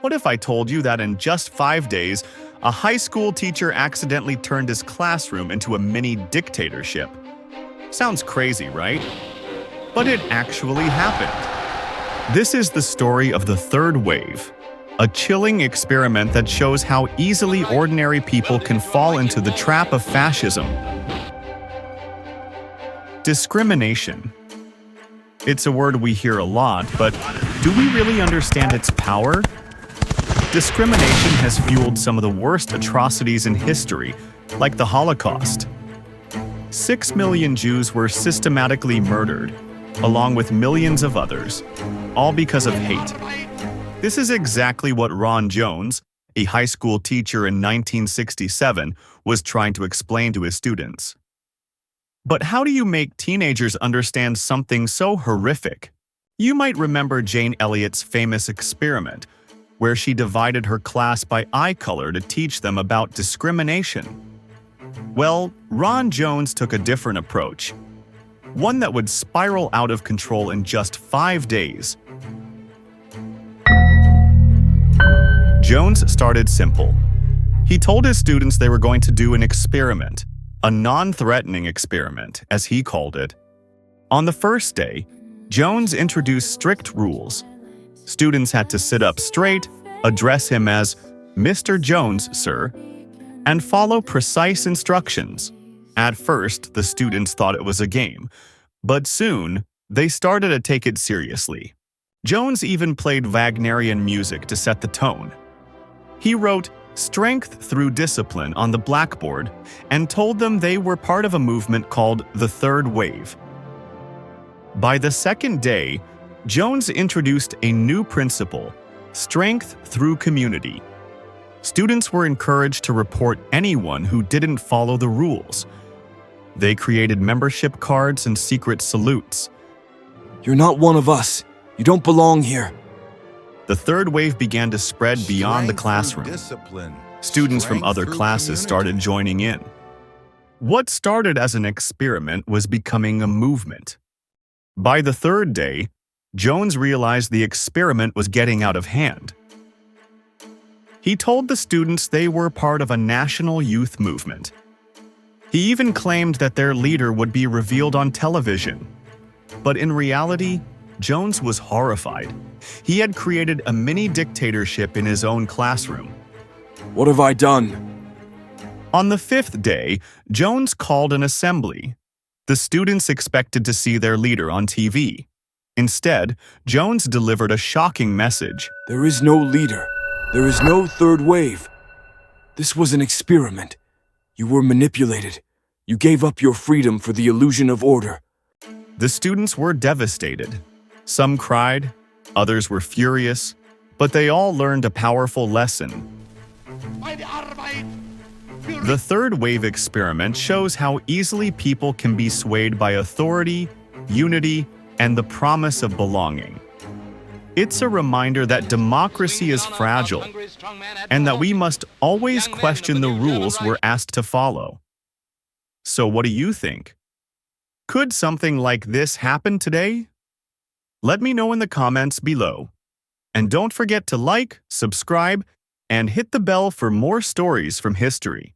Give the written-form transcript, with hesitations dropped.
What if I told you that in just 5 days, a high school teacher accidentally turned his classroom into a mini dictatorship? Sounds crazy, right? But it actually happened. This is the story of the third wave, a chilling experiment that shows how easily ordinary people can fall into the trap of fascism. Discrimination. It's a word we hear a lot, but do we really understand its power? Discrimination has fueled some of the worst atrocities in history, like the Holocaust. 6 million Jews were systematically murdered, along with millions of others, all because of hate. This is exactly what Ron Jones, a high school teacher in 1967, was trying to explain to his students. But how do you make teenagers understand something so horrific? You might remember Jane Elliott's famous experiment, where she divided her class by eye color to teach them about discrimination. Well, Ron Jones took a different approach, one that would spiral out of control in just 5 days. Jones started simple. He told his students they were going to do an experiment, a non-threatening experiment, as he called it. On the first day, Jones introduced strict rules. Students had to sit up straight, address him as Mr. Jones, sir, and follow precise instructions. At first, the students thought it was a game, but soon, they started to take it seriously. Jones even played Wagnerian music to set the tone. He wrote "Strength Through Discipline" on the blackboard and told them they were part of a movement called the Third Wave. By the second day, Jones introduced a new principle, strength through community. Students were encouraged to report anyone who didn't follow the rules. They created membership cards and secret salutes. "You're not one of us. You don't belong here." The third wave began to spread beyond the classroom. Students from other classes started joining in. What started as an experiment was becoming a movement. By the third day, Jones realized the experiment was getting out of hand. He told the students they were part of a national youth movement. He even claimed that their leader would be revealed on television. But in reality, Jones was horrified. He had created a mini dictatorship in his own classroom. "What have I done?" On the fifth day, Jones called an assembly. The students expected to see their leader on TV. Instead, Jones delivered a shocking message. "There is no leader. There is no third wave. This was an experiment. You were manipulated. You gave up your freedom for the illusion of order." The students were devastated. Some cried, others were furious, but they all learned a powerful lesson. The third wave experiment shows how easily people can be swayed by authority, unity, and the promise of belonging. It's a reminder that democracy is fragile and that we must always question the rules we're asked to follow. So what do you think? Could something like this happen today? Let me know in the comments below. And don't forget to like, subscribe, and hit the bell for more stories from history.